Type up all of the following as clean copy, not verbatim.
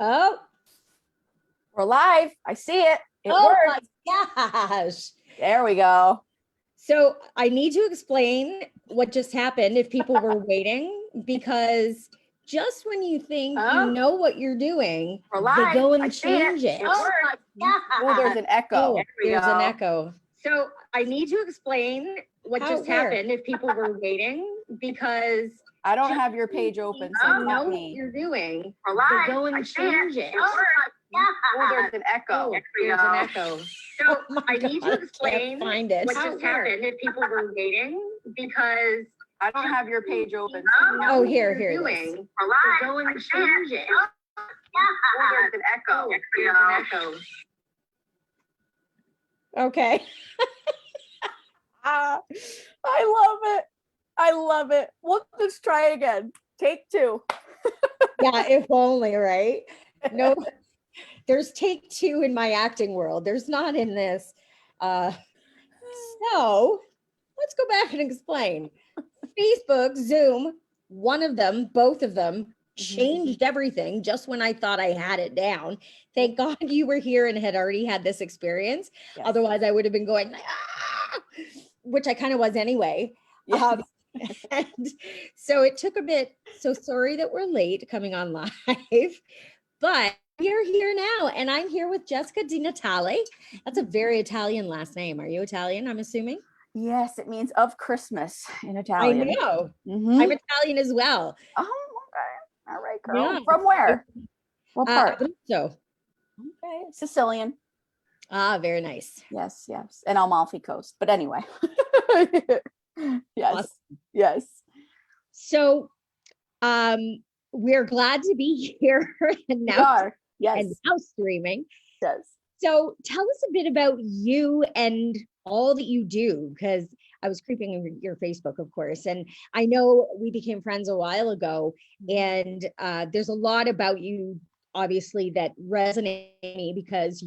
Oh, We're live. I see it. It oh worked. my gosh. There we go. So I need to explain what just happened if people were waiting, because just when you think you know what you're doing, We're they live. go I and see it. change it. It worked. Oh, there's an echo. Oh, There we there's go. an echo. So I need to explain what just happened if people were waiting, because I don't have your page open, so you it's know not what me. you're doing, We're live. they go and change it. Oh, there's an echo. Oh, There we there's go. an echo. So I need to explain what just happened if people were waiting, because I don't have your page open. So oh, here it is. We're live. They go and change it. Oh, there's an echo. There we There's go. an echo. Okay. I love it. I love it. Let's try again. Take two. Yeah, if only, right? No, there's take two in my acting world. There's not in this. So let's go back and explain. Facebook, Zoom, one of them, both of them changed everything just when I thought I had it down. Thank God you were here and had already had this experience. Yes. Otherwise, I would have been going, which I kind of was anyway. Yes. And so it took a bit. So sorry that we're late coming on live, but you're here now. And I'm here with Jessica DiNatale. That's a very Italian last name. Are you Italian, I'm assuming? Yes, it means of Christmas in Italian. I know. Mm-hmm. I'm Italian as well. Oh, okay. All right, girl. Yeah. From where? What part? So. Okay. Sicilian. Ah, very nice. Yes, yes. And Amalfi Coast. But anyway. Yes. Awesome. Yes. So we're glad to be here and now, yes. And now streaming. Yes. So tell us a bit about you and all that you do, because I was creeping your Facebook, of course, and I know we became friends a while ago, and there's a lot about you, obviously, that resonate with me, because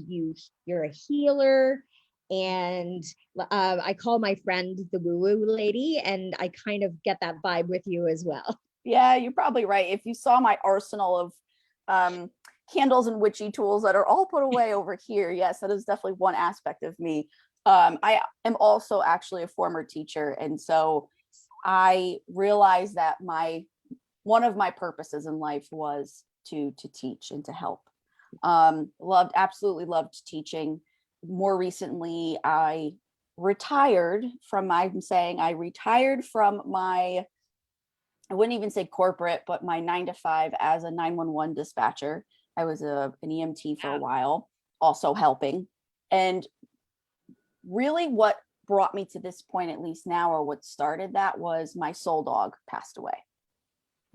you're a healer, and I call my friend the woo-woo lady, and I kind of get that vibe with you as well. Yeah, you're probably right. If you saw my arsenal of candles and witchy tools that are all put away over here, yes, that is definitely one aspect of me. I am also actually a former teacher, and so I realized that one of my purposes in life was to teach and to help. Absolutely loved teaching. More recently, I retired from my, I wouldn't even say corporate, but my 9-to-5 as a 911 dispatcher. I was an EMT for a while, also helping. And really what brought me to this point, at least now, or what started that, was my soul dog passed away.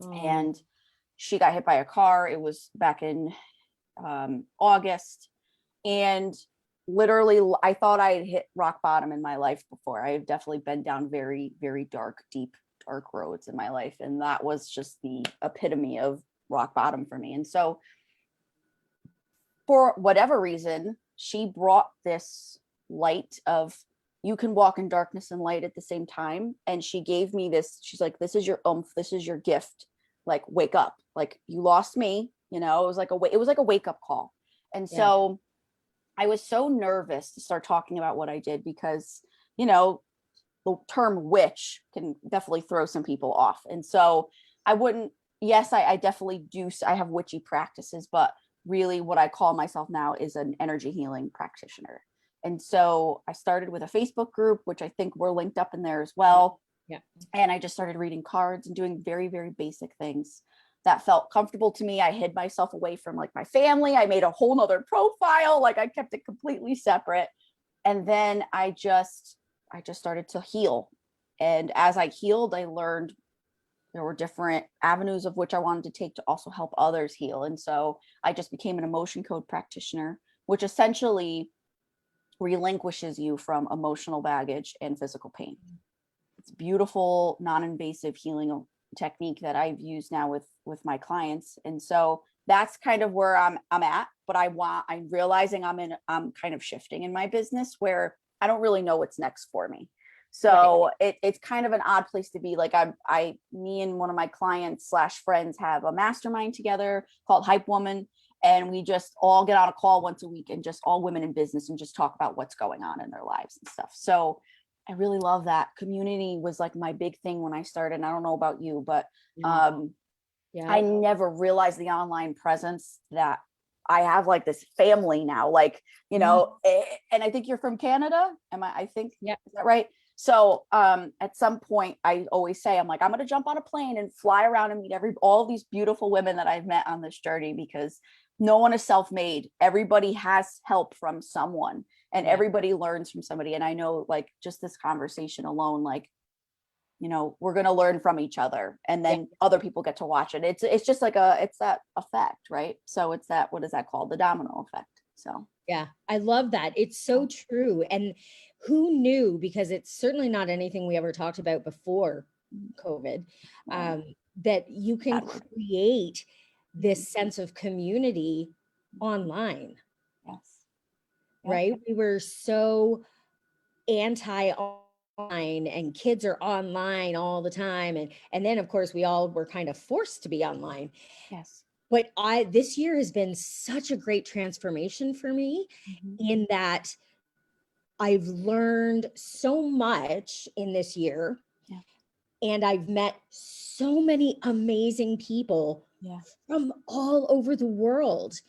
And she got hit by a car. It was back in August. And literally, I thought I had hit rock bottom in my life before. I have definitely been down very, very dark roads in my life. And that was just the epitome of rock bottom for me. And so for whatever reason, she brought this light of, you can walk in darkness and light at the same time. And she gave me this, she's like, this is your oomph, this is your gift. Like, wake up, like, you lost me, it was like a wake up call. And so I was so nervous to start talking about what I did, because, the term witch can definitely throw some people off. And so I definitely do. I have witchy practices, but really what I call myself now is an energy healing practitioner. And so I started with a Facebook group, which I think we're linked up in there as well. Yeah. And I just started reading cards and doing very, very basic things that felt comfortable to me. I hid myself away from like my family. I made a whole nother profile. Like, I kept it completely separate. And then I just started to heal. And as I healed, I learned there were different avenues of which I wanted to take to also help others heal. And so I just became an emotion code practitioner, which essentially relinquishes you from emotional baggage and physical pain. It's beautiful, non-invasive healing technique that I've used now with my clients. And so that's kind of where I'm at, but I'm realizing I'm kind of shifting in my business where I don't really know what's next for me. So it's kind of an odd place to be. Like, me and one of my clients / friends have a mastermind together called Hype Woman. And we just all get on a call once a week and just all women in business and just talk about what's going on in their lives and stuff. So I really love that. Community was like my big thing when I started. And I don't know about you, but I never realized the online presence that I have like this family now, like, you know, and I think you're from Canada. I think, yeah, is that right? So at some point I always say, I'm like, I'm going to jump on a plane and fly around and meet all these beautiful women that I've met on this journey, because no one is self-made. Everybody has help from someone, and everybody learns from somebody. And I know, like, just this conversation alone, like, you know, we're going to learn from each other, and then other people get to watch it. It's just like it's that effect, right? So it's that, what is that called? The domino effect. So yeah, I love that. It's so true. And who knew, because it's certainly not anything we ever talked about before COVID, that you can create this sense of community online. Yes. Right? We were so anti-online, and kids are online all the time. And then of course we all were kind of forced to be online. Yes. But this year has been such a great transformation for me, in that I've learned so much in this year. And I've met so many amazing people from all over the world.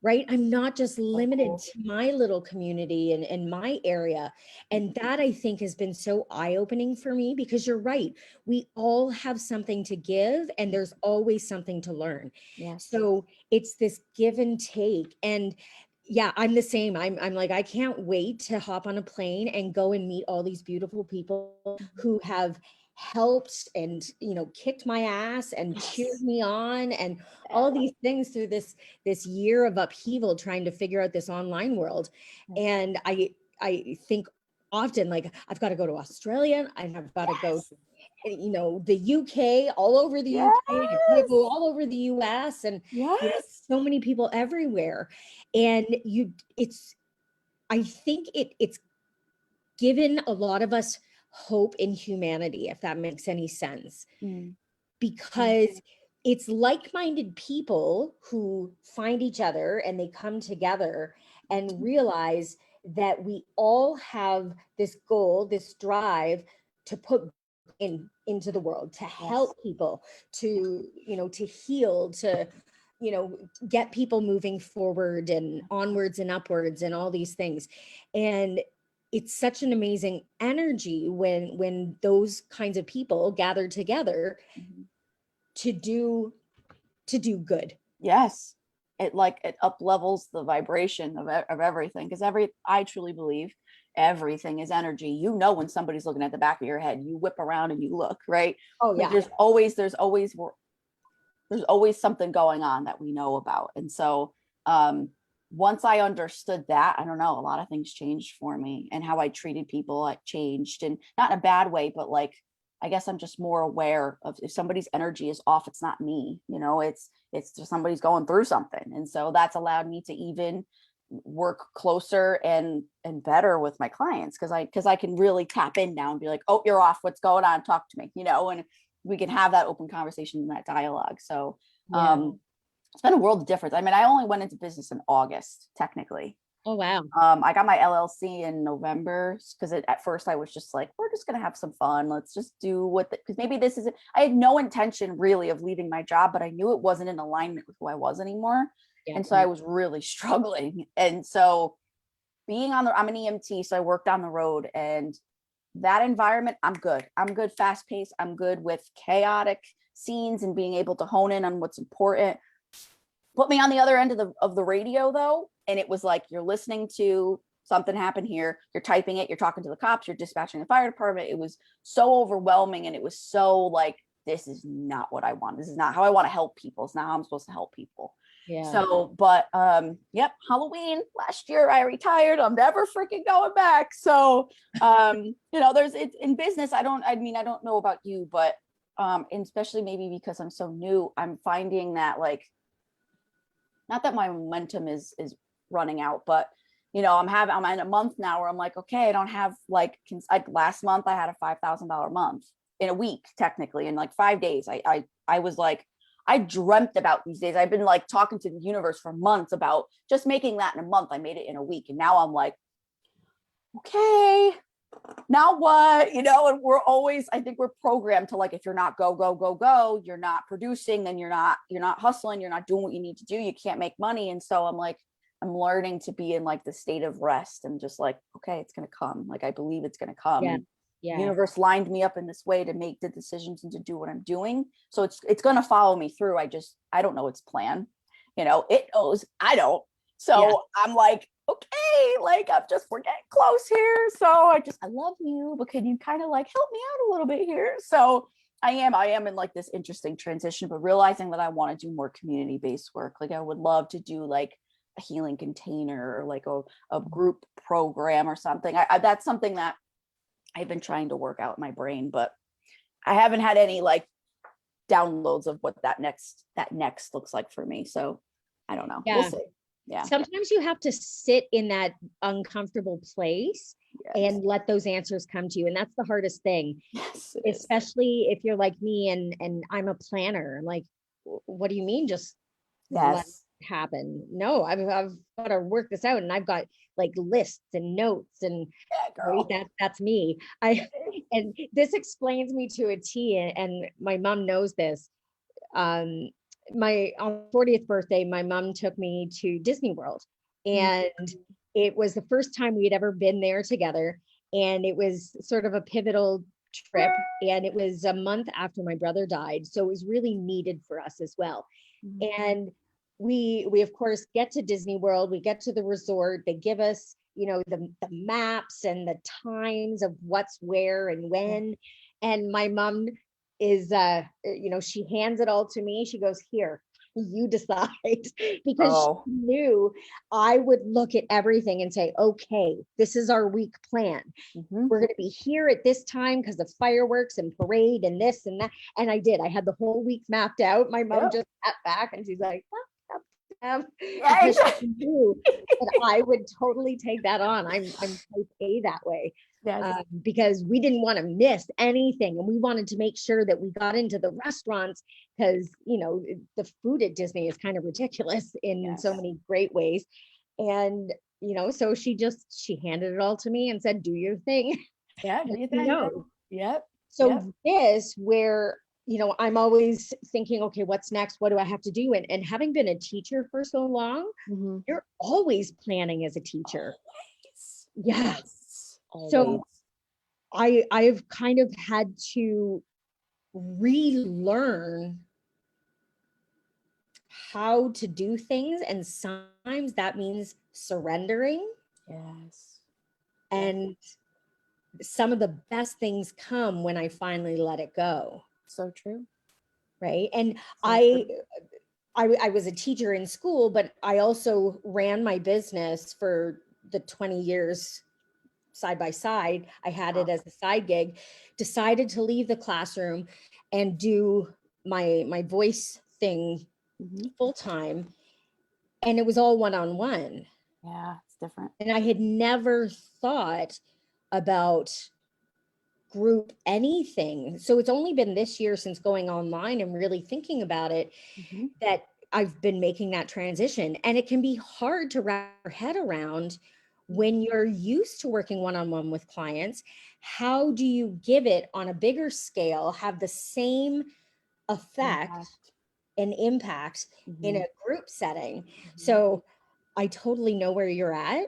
Right? I'm not just limited to my little community and my area. And that, I think, has been so eye-opening for me, because you're right. We all have something to give, and there's always something to learn. So it's this give and take. And yeah, I'm the same. I'm like, I can't wait to hop on a plane and go and meet all these beautiful people who have helped and, you know, kicked my ass and cheered me on, and all these things through this year of upheaval, trying to figure out this online world. And I think often, like, I've got to go to Australia, and I've got to go to, you know, the UK, all over the UK, and I've got to go all over the US, and you know, so many people everywhere. And I think it's given a lot of us hope in humanity, if that makes any sense, because it's like-minded people who find each other and they come together and realize that we all have this goal, this drive to put into the world, to help people, to, you know, to heal, to, you know, get people moving forward and onwards and upwards and all these things. And it's such an amazing energy when those kinds of people gather together to do good. Yes. It up levels the vibration of everything, because I truly believe everything is energy. You know, when somebody's looking at the back of your head, you whip around and you look, right? Oh yeah. There's always something going on that we know about. And so once I understood that, I don't know, a lot of things changed for me, and how I treated people, it changed, and not in a bad way, but like, I guess I'm just more aware of, if somebody's energy is off, it's not me, you know, it's just somebody's going through something. And so that's allowed me to even work closer and better with my clients, because I can really tap in now and be like, oh, you're off, what's going on, talk to me, you know, and we can have that open conversation and that dialogue. So it's been a world of difference. I mean, I only went into business in August, technically. Oh, wow. I got my LLC in November, because at first I was just like, we're just going to have some fun. Let's just do because maybe this isn't, I had no intention really of leaving my job, but I knew it wasn't in alignment with who I was anymore. And so I was really struggling. And so I'm an EMT, so I worked on the road, and that environment, I'm good. Fast paced. I'm good with chaotic scenes and being able to hone in on what's important. Put me on the other end of the radio though, and it was like, you're listening to something happen here, you're typing it, you're talking to the cops, you're dispatching the fire department. It was so overwhelming, and it was so like, this is not what I want. This is not how I want to help people. It's not how I'm supposed to help people. So, but Halloween last year I retired. I'm never freaking going back. So you know, it's in business. I don't know about you, but especially maybe because I'm so new, I'm finding that, like, not that my momentum is running out, but you know, I'm in a month now where I'm like, okay, I don't have like last month I had a $5,000 month in a week, technically, in like 5 days. I was like, I dreamt about these days. I've been like talking to the universe for months about just making that in a month. I made it in a week. And now I'm like, okay, now what? You know, and we're always, I think we're programmed to like, if you're not go, you're not producing, then you're not hustling, you're not doing what you need to do, you can't make money. And so I'm like, I'm learning to be in like the state of rest and just like, okay, it's going to come. Like, I believe it's going to come. Yeah. And Yeah. the universe lined me up in this way to make the decisions and to do what I'm doing. So it's going to follow me through. I don't know its plan. You know, it knows, I don't. So yeah. I'm like, okay, like we're getting close here. So I love you, but can you kind of like help me out a little bit here? So I am in like this interesting transition, but realizing that I want to do more community-based work. Like I would love to do like a healing container or like a group program or something. That's something that I've been trying to work out in my brain, but I haven't had any like downloads of what that next looks like for me. So I don't know. Yeah. We'll see. Yeah. Sometimes you have to sit in that uncomfortable place and let those answers come to you. And that's the hardest thing, especially if you're like me and I'm a planner. Like, what do you mean? Just let it happen? No, I've got to work this out. And I've got like lists and notes and that's me. And this explains me to a T, and my mom knows this. On 40th birthday, my mom took me to Disney World, and it was the first time we had ever been there together. And it was sort of a pivotal trip. And it was a month after my brother died. So it was really needed for us as well. And we of course get to Disney World, we get to the resort, they give us, you know, the maps and the times of what's where and when. And my mom is you know, she hands it all to me. She goes, here, you decide, because she knew I would look at everything and say, okay, this is our week plan. We're going to be here at this time because of fireworks and parade and this and that. And I did. I had the whole week mapped out. My mom just sat back and she's like, because she knew that I would totally take that on. I'm type A that way. Because we didn't want to miss anything, and we wanted to make sure that we got into the restaurants, because you know the food at Disney is kind of ridiculous in so many great ways. And you know, so she handed it all to me and said, do your thing. So this, where you know, I'm always thinking, okay, what's next? What do I have to do? And having been a teacher for so long, you're always planning as a teacher. Always. So I've kind of had to relearn how to do things. And sometimes that means surrendering. And some of the best things come when I finally let it go. So true. Right. And I was a teacher in school, but I also ran my business for the 20 years side by side. I had it as a side gig, decided to leave the classroom and do my voice thing full time. And it was all one-on-one. Yeah, it's different. And I had never thought about group anything. So it's only been this year since going online and really thinking about it that I've been making that transition. And it can be hard to wrap your head around when you're used to working one-on-one with clients. How do you give it on a bigger scale, have the same effect and impact in a group setting? So I totally know where you're at.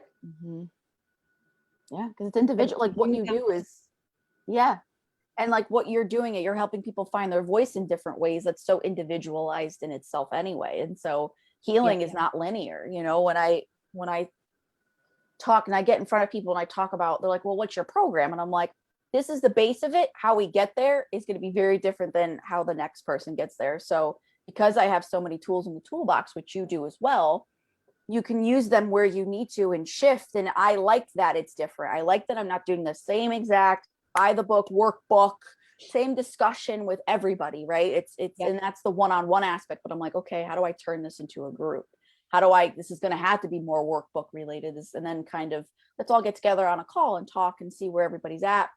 Yeah, because it's individual. Like what you do is, and like what you're doing, you're helping people find their voice in different ways. That's so individualized in itself anyway. And so healing is not linear. You know, when I talk and I get in front of people and I talk about, they're like, well, what's your program? And I'm like, this is the base of it. How we get there is going to be very different than how the next person gets there. So because I have so many tools in the toolbox, which you do as well, you can use them where you need to and shift. And I like that it's different. I like that I'm not doing the same exact by the book workbook, same discussion with everybody, right? It's and that's the one-on-one aspect. But I'm like, okay, how do I turn this into a group? This is going to have to be more workbook related. And then kind of, let's all get together on a call and talk and see where everybody's at.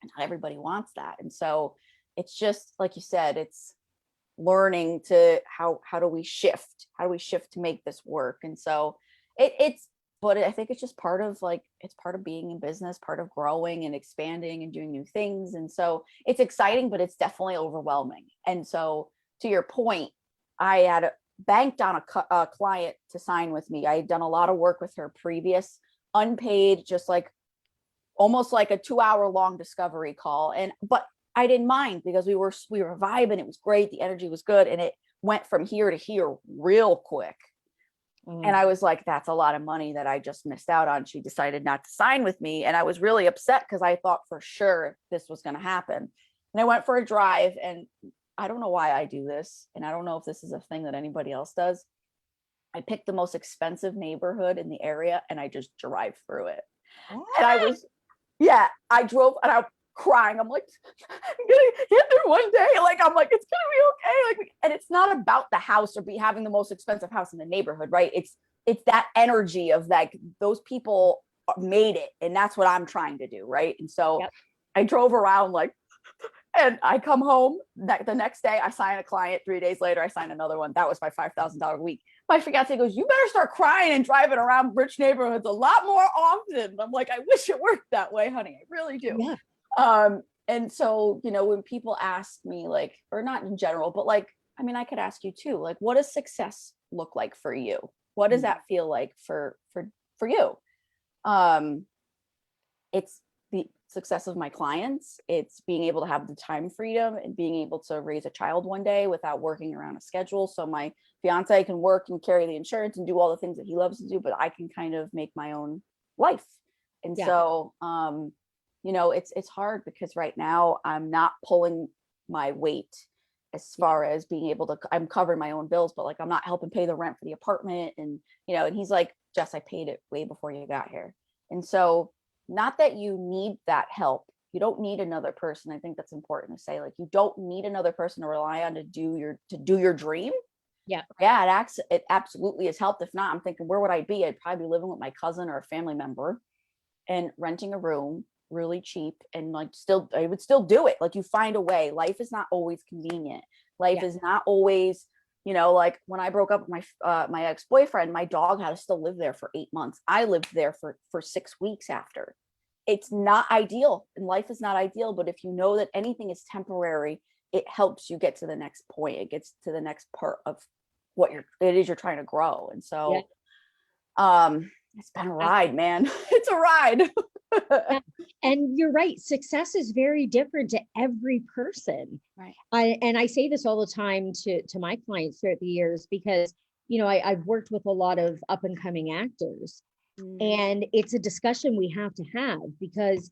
And not everybody wants that. And so it's just, like you said, it's learning to how do we shift to make this work. And so but I think it's just part of it's part of being in business, part of growing and expanding and doing new things. And so it's exciting, but it's definitely overwhelming. And so to your point, I had banked on a client to sign with me. I had done a lot of work with her previous, unpaid, just almost like a 2-hour long discovery call. But I didn't mind because we were vibing. It was great. The energy was good. And it went from here to here real quick. And I was like, that's a lot of money that I just missed out on. She decided not to sign with me. And I was really upset because I thought for sure this was going to happen. And I went for a drive, and I don't know why I do this. And I don't know if this is a thing that anybody else does. I picked the most expensive neighborhood in the area and I just drive through it. And I drove and I'm crying. I'm like, I'm gonna get there one day. I'm like, it's gonna be okay. And it's not about the house or having the most expensive house in the neighborhood, right? It's that energy of those people made it, and that's what I'm trying to do, right? And so I drove around and I come home the next day. I sign a client. 3 days later, I sign another one. That was my $5,000 week. My fiance goes, "You better start crying and driving around rich neighborhoods a lot more often." I'm like, I wish it worked that way, honey. I really do. Yeah. And so, when people ask me or not in general, but I could ask you too, what does success look like for you? What does that feel like for you? It's the success of my clients. It's being able to have the time freedom and being able to raise a child one day without working around a schedule. So my fiance can work and carry the insurance and do all the things that he loves to do, but I can kind of make my own life. And so, it's hard because right now I'm not pulling my weight as far as being able to, I'm covering my own bills, but I'm not helping pay the rent for the apartment. And, and he's like, "Jess, I paid it way before you got here." And so not that you need that help. You don't need another person. I think that's important to say, you don't need another person to rely on to do your dream. Yeah. It absolutely has helped. If not, I'm thinking, where would I be? I'd probably be living with my cousin or a family member and renting a room really cheap, and I would still do it. You find a way. Life is not always convenient. Life is not always, when I broke up with my ex-boyfriend, my dog had to still live there for 8 months. I lived there for 6 weeks after. It's not ideal, and life is not ideal, but if you know that anything is temporary, it helps you get to the next point. It gets to the next part of what you're trying to grow. And so it's been a ride, man. It's a ride. Yeah. And you're right. Success is very different to every person. Right. I say this all the time to my clients throughout the years, because, I've worked with a lot of up and coming actors, and it's a discussion we have to have, because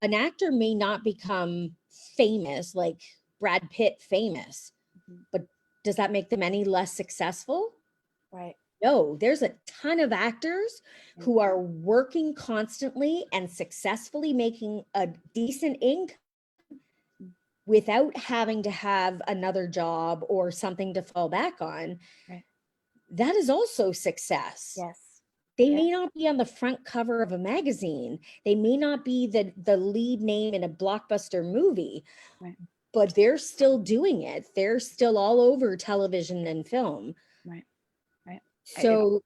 an actor may not become famous, like Brad Pitt famous, but does that make them any less successful? Right. No, there's a ton of actors who are working constantly and successfully making a decent income without having to have another job or something to fall back on. Right. That is also success. Yes. They may not be on the front cover of a magazine. They may not be the lead name in a blockbuster movie, right, but they're still doing it. They're still all over television and film. Right. Right. So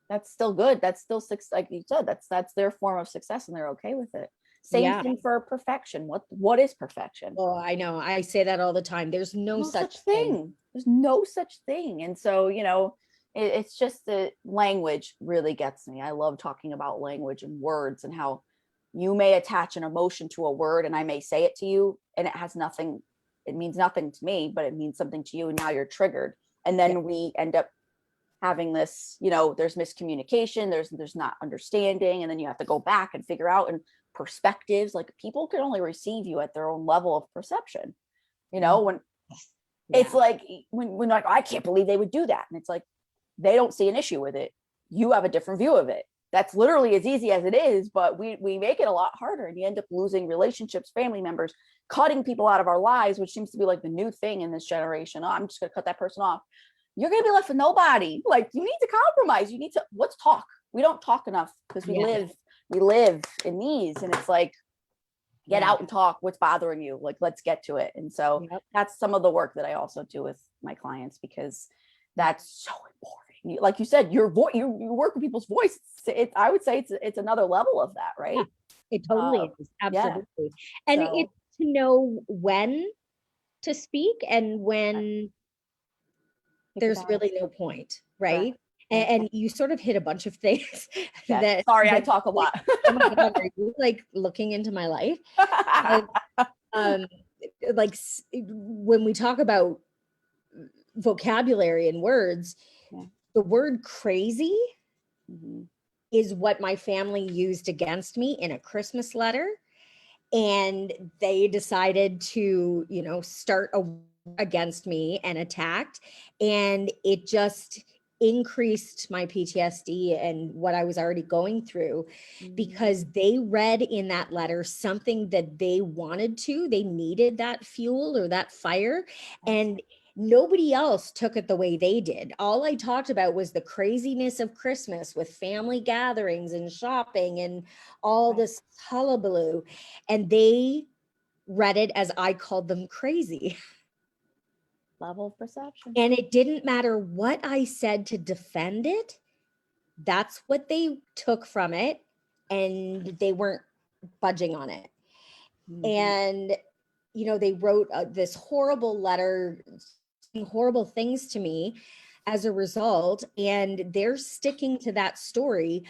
that's still good. That's still like you said, that's their form of success, and they're okay with it. Same thing for perfection. What is perfection? Oh, I know. I say that all the time. There's no such thing. There's no such thing. And so, it's just the language really gets me. I love talking about language and words, and how you may attach an emotion to a word, and I may say it to you, and it means nothing to me, but it means something to you, and now you're triggered. And then we end up having this, there's miscommunication, there's not understanding, and then you have to go back and figure out, and perspectives, people can only receive you at their own level of perception. When it's when I can't believe they would do that, and it's they don't see an issue with it. You have a different view of it. That's literally as easy as it is, but we make it a lot harder, and you end up losing relationships, family members, cutting people out of our lives, which seems to be the new thing in this generation. Oh, I'm just going to cut that person off. You're going to be left with nobody. You need to compromise. Let's talk. We don't talk enough because we live in these, and it's get Yeah. out and talk. What's bothering you? Like, let's get to it. And so Yep. that's some of the work that I also do with my clients, because that's so important. Like you said, your voice, you work with people's voice. I would say it's another level of that, right? Yeah, it totally is. Yeah. Absolutely. And So it's to know when to speak and when there's really no point, right? And you sort of hit a bunch of things yes. Sorry, I that talk a lot. oh my God, are you like looking into my life? Um, like when we talk about vocabulary and words, Yeah. the word crazy Mm-hmm. is what my family used against me in a Christmas letter. And they decided to, start against me and attacked. And it just increased my PTSD and what I was already going through, because they read in that letter something that they wanted to, they needed that fuel or that fire. And nobody else took it the way they did. All I talked about was the craziness of Christmas with family gatherings and shopping and all this hullabaloo. And they read it as I called them crazy. Level of perception. And it didn't matter what I said to defend it. That's what they took from it. And they weren't budging on it. And, they wrote this horrible letter, horrible things to me as a result. And they're sticking to that story.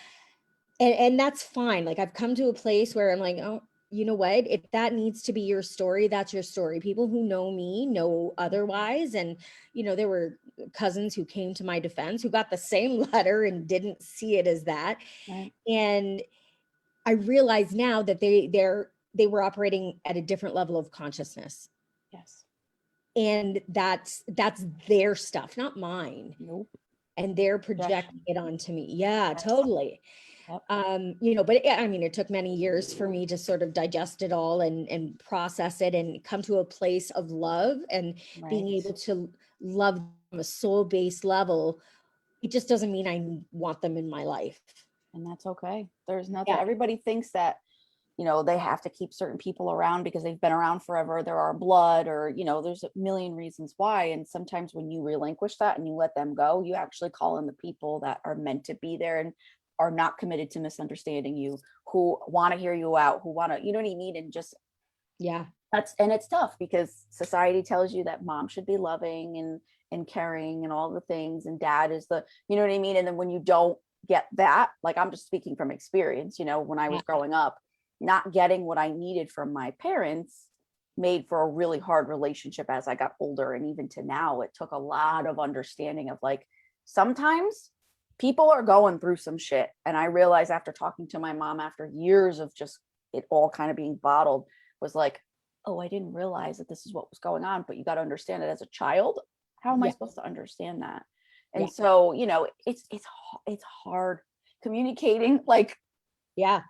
And that's fine. Like, I've come to a place where I'm like, oh, you know what? If that needs to be your story, that's your story. People who know me know otherwise. And, there were cousins who came to my defense who got the same letter and didn't see it as that. Right. And I realize now that they were operating at a different level of consciousness. Yes. And that's their stuff, not mine. Nope. And they're projecting it onto me. Yeah, totally. Yep. But it took many years for me to sort of digest it all and process it and come to a place of love and being able to love from a soul-based level. It just doesn't mean I want them in my life. And that's okay. There's nothing, everybody thinks that, they have to keep certain people around because they've been around forever. They're our blood, or, there's a million reasons why. And sometimes when you relinquish that and you let them go, you actually call in the people that are meant to be there and are not committed to misunderstanding you, who want to hear you out, who want to, you know what I mean? And just, and it's tough because society tells you that mom should be loving and caring and all the things. And dad is the, you know what I mean? And then when you don't get that, like, I'm just speaking from experience, when I was growing up, not getting what I needed from my parents made for a really hard relationship as I got older. And even to now, it took a lot of understanding of, like, sometimes people are going through some shit. And I realized after talking to my mom, after years of just it all kind of being bottled, was like, oh, I didn't realize that this is what was going on. But you got to understand it as a child. How am I supposed to understand that? And so, it's hard communicating, like,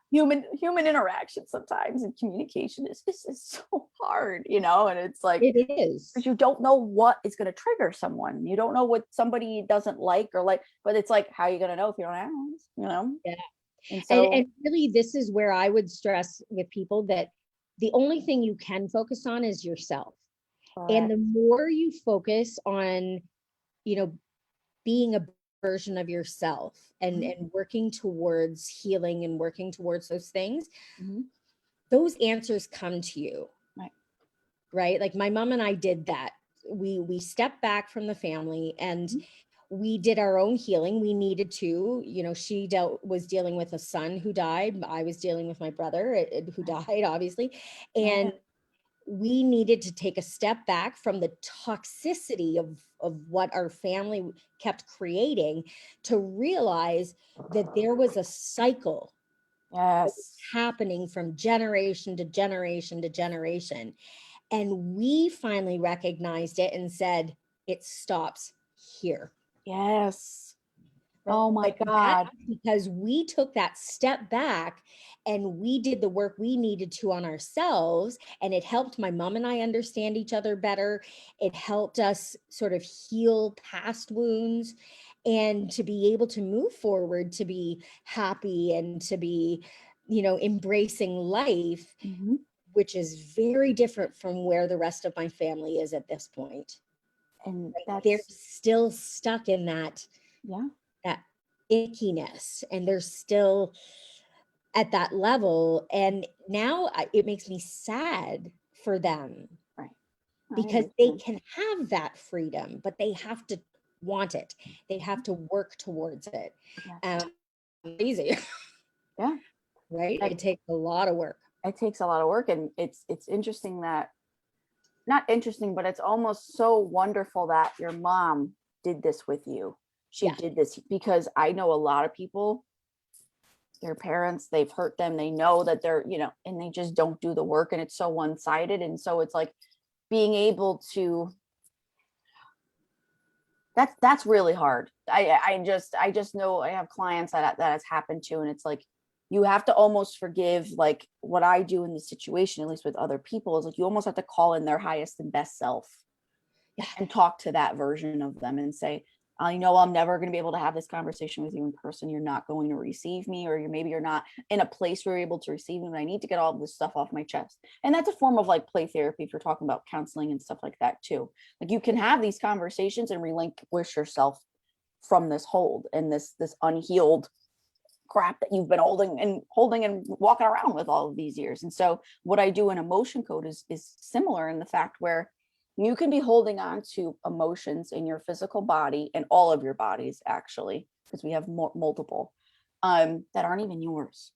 human interaction sometimes, and communication is so hard, and it's like, it is, because you don't know what is going to trigger someone. You don't know what somebody doesn't like or like, but it's like, how are you going to know if you don't ask, And so, and really, this is where I would stress with people that the only thing you can focus on is yourself. And the more you focus on, being a version of yourself and working towards healing and working towards those things, those answers come to you. Right. Like, my mom and I did that. We stepped back from the family and we did our own healing. We needed to, she was dealing with a son who died. I was dealing with my brother who died, obviously. And we needed to take a step back from the toxicity of what our family kept creating to realize that there was a cycle happening from generation to generation to generation. And we finally recognized it and said, it stops here. Yes. Oh my God. Because we took that step back and we did the work we needed to on ourselves. And it helped my mom and I understand each other better. It helped us sort of heal past wounds and to be able to move forward, to be happy and to be, embracing life which is very different from where the rest of my family is at this point. And Like, they're still stuck in that, that ickiness, and they're still at that level. And now it makes me sad for them, right, because they can have that freedom, but they have to want it. They have to work towards it. Easy. Yeah. Right. It takes a lot of work. It takes a lot of work. And it's interesting that, not interesting, but it's almost so wonderful that your mom did this with you. She did this, because I know a lot of people, their parents, they've hurt them. They know that they're, and they just don't do the work, and it's so one-sided. And so it's like being able to, that's really hard. I just know I have clients that has happened to, and it's like, you have to almost forgive. Like what I do in this situation, at least with other people, is like, you almost have to call in their highest and best self and talk to that version of them and say, I know I'm never going to be able to have this conversation with you in person. You're not going to receive me, or maybe you're not in a place where you're able to receive me, but I need to get all this stuff off my chest. And that's a form of like play therapy, if you're talking about counseling and stuff like that too. Like, you can have these conversations and relinquish yourself from this hold and this unhealed crap that you've been holding and walking around with all of these years. And so what I do in emotion code is similar in the fact where you can be holding on to emotions in your physical body, and all of your bodies, actually, because we have multiple, that aren't even yours.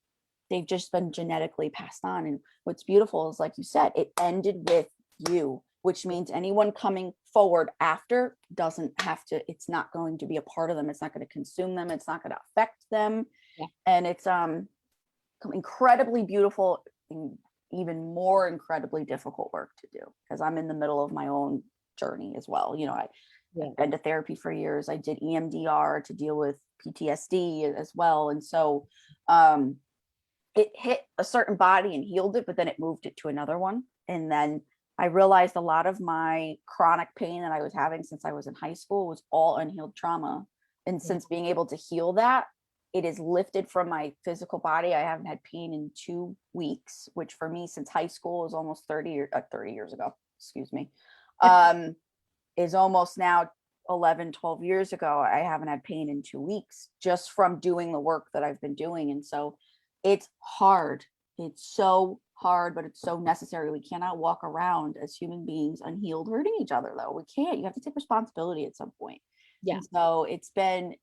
They've just been genetically passed on. And what's beautiful is, like you said, it ended with you, which means anyone coming forward after doesn't have to, it's not going to be a part of them. It's not going to consume them. It's not going to affect them. Yeah. And it's incredibly beautiful, and even more incredibly difficult work to do, because I'm in the middle of my own journey as well. I've been to therapy for years. I did EMDR to deal with PTSD as well. And so it hit a certain body and healed it, but then it moved it to another one. And then I realized a lot of my chronic pain that I was having since I was in high school was all unhealed trauma. And since being able to heal that, it is lifted from my physical body. I haven't had pain in 2 weeks, which for me, since high school, is almost 30 years ago, excuse me, is almost now 11, 12 years ago. I haven't had pain in 2 weeks just from doing the work that I've been doing. And so it's hard. It's so hard, but it's so necessary. We cannot walk around as human beings unhealed, hurting each other, though. We can't. You have to take responsibility at some point. Yeah. And so it's been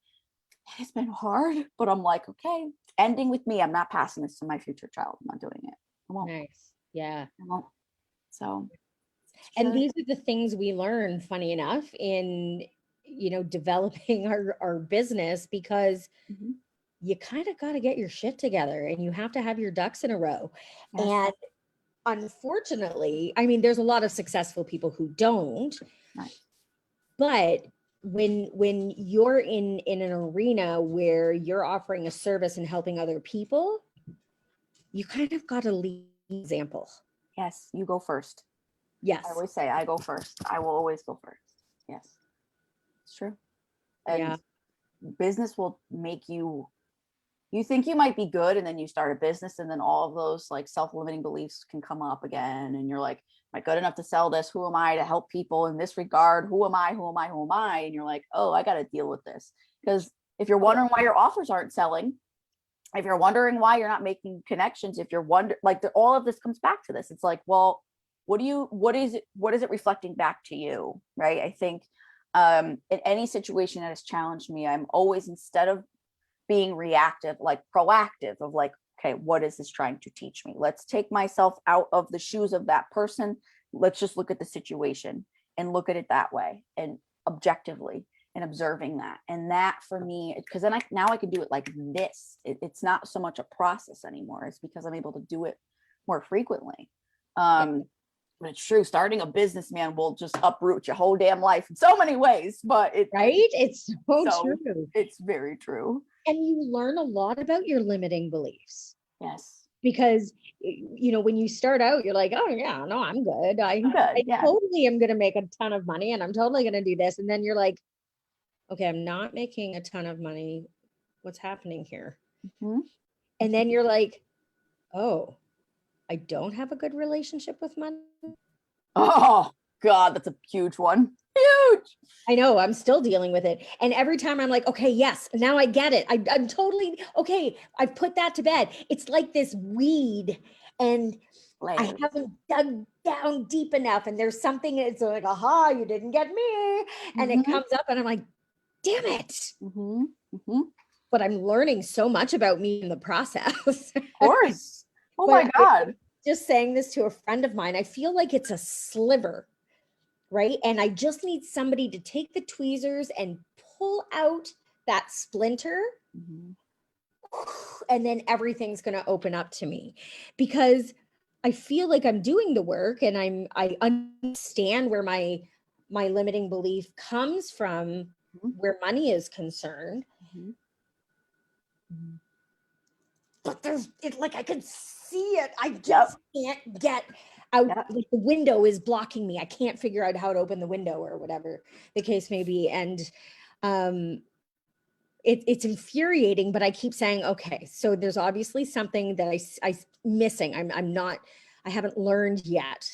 hard, but I'm like, okay, ending with me. I'm not passing this to my future child. I'm not doing it. I won't. Nice. Yeah. I won't. So, and these are the things we learn, funny enough, in, developing our business, because you kind of got to get your shit together, and you have to have your ducks in a row. Yes. And unfortunately, I mean, there's a lot of successful people who don't, right. But when you're in an arena where you're offering a service and helping other people, you kind of got to lead example. Yes, you go first. Yes. I always say I go first. I will always go first. Yes. It's true. And business will make you think you might be good, and then you start a business, and then all of those like self-limiting beliefs can come up again, and you're like, am I good enough to sell this? Who am I to help people in this regard? Who am I? And you're like, oh, I got to deal with this. Because if you're wondering why your offers aren't selling, if you're wondering why you're not making connections, if you're all of this comes back to this. It's like, well, what is it reflecting back to you? Right. I think in any situation that has challenged me, I'm always, instead of being reactive, like proactive, of like, okay, what is this trying to teach me? Let's take myself out of the shoes of that person. Let's just look at the situation and look at it that way, and objectively, and observing that. And that for me, because then I can do it like this. It's not so much a process anymore. It's because I'm able to do it more frequently. But it's true, starting a business, man, will just uproot your whole damn life in so many ways. But it's so true. It's very true. And you learn a lot about your limiting beliefs. Yes. Because, when you start out, you're like, oh yeah, no, I'm good. I totally am going to make a ton of money, and I'm totally going to do this. And then you're like, okay, I'm not making a ton of money. What's happening here? Mm-hmm. And then you're like, oh, I don't have a good relationship with money. Oh God, that's a huge one. Huge. I know, I'm still dealing with it. And every time I'm like, okay, yes, now I get it. I'm totally, okay, I've put that to bed. It's like this weed, and I Layers. haven't dug down deep enough. And there's something, it's like, aha, you didn't get me. And it comes up and I'm like, damn it. But I'm learning so much about me in the process. Of course. Oh But my God. just saying this to a friend of mine, I feel like it's a sliver, right? And I just need somebody to take the tweezers and pull out that splinter. And then everything's going to open up to me, because I feel like I'm doing the work and I understand where my limiting belief comes from, where money is concerned. But there's it, like I can see it. I just can't get out. Like the window is blocking me. I can't figure out how to open the window, or whatever the case may be. And it's infuriating, but I keep saying, okay, so there's obviously something that I missing. I haven't learned yet.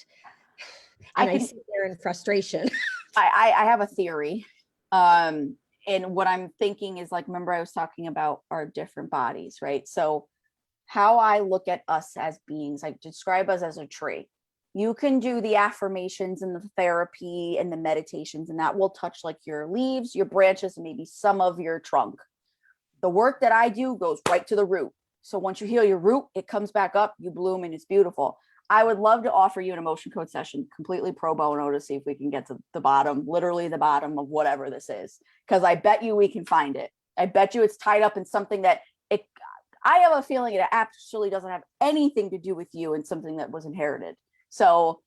And I sit there in frustration. I have a theory. And what I'm thinking is, like, remember I was talking about our different bodies, right? So how I look at us as beings, I describe us as a tree. You can do the affirmations and the therapy and the meditations, and that will touch like your leaves, your branches, and maybe some of your trunk. The work that I do goes right to the root. So once you heal your root, it comes back up, you bloom, and it's beautiful. I would love to offer you an emotion code session, completely pro bono, to see if we can get to the bottom, literally the bottom of whatever this is. Because I bet you we can find it. I bet you it's tied up in something that I have a feeling it actually doesn't have anything to do with you, and something that was inherited. So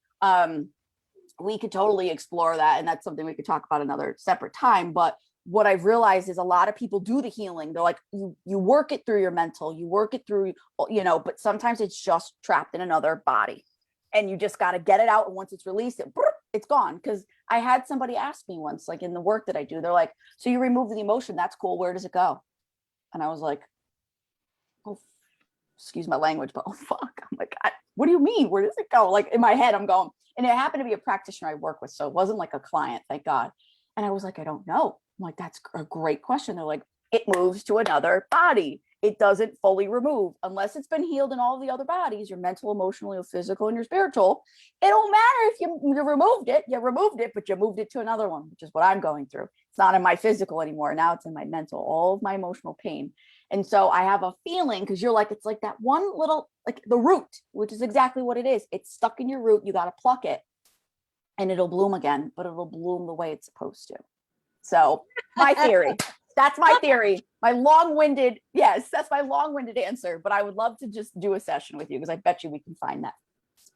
we could totally explore that. And that's something we could talk about another separate time. But what I've realized is a lot of people do the healing. They're like, you work it through your mental, you work it through, but sometimes it's just trapped in another body, and you just got to get it out. And once it's released, it's gone. Because I had somebody ask me once, like in the work that I do, they're like, so you remove the emotion, that's cool, where does it go? And I was like, oh, excuse my language, but oh fuck, I'm like, what do you mean, where does it go? Like in my head I'm going, and it happened to be a practitioner I work with, so it wasn't like a client, thank God. And I was like, I don't know. I'm like, that's a great question. They're like, it moves to another body. It doesn't fully remove unless it's been healed in all the other bodies, your mental, emotional, your physical, and your spiritual. It don't matter if you removed it, but you moved it to another one, which is what I'm going through. It's not in my physical anymore. Now it's in my mental, all of my emotional pain. And so I have a feeling, because you're like, it's like that one little, like the root, which is exactly what it is. It's stuck in your root. You got to pluck it and it'll bloom again, but it'll bloom the way it's supposed to. So my theory, that's my theory, my long-winded, yes, that's my long-winded answer, but I would love to just do a session with you, because I bet you we can find that.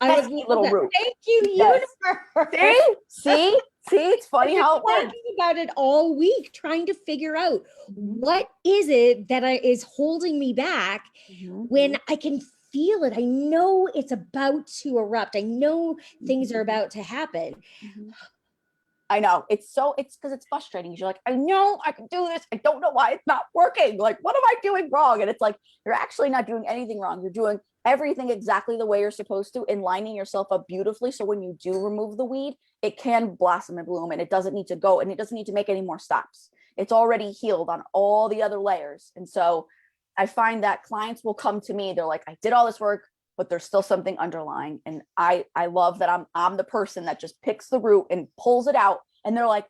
I would little root. Thank you, universe. See, it's funny how it works. Thinking about it all week, trying to figure out what is it that is holding me back when I can feel it. I know it's about to erupt. I know things are about to happen. I know it's because it's frustrating. You're like, I know I can do this. I don't know why it's not working. Like, what am I doing wrong? And it's like, you're actually not doing anything wrong. You're doing everything exactly the way you're supposed to, and lining yourself up beautifully. So when you do remove the weed, it can blossom and bloom, and it doesn't need to go, and it doesn't need to make any more stops. It's already healed on all the other layers. And so I find that clients will come to me. They're like, I did all this work, but there's still something underlying. And I love that I'm the person that just picks the root and pulls it out. And they're like,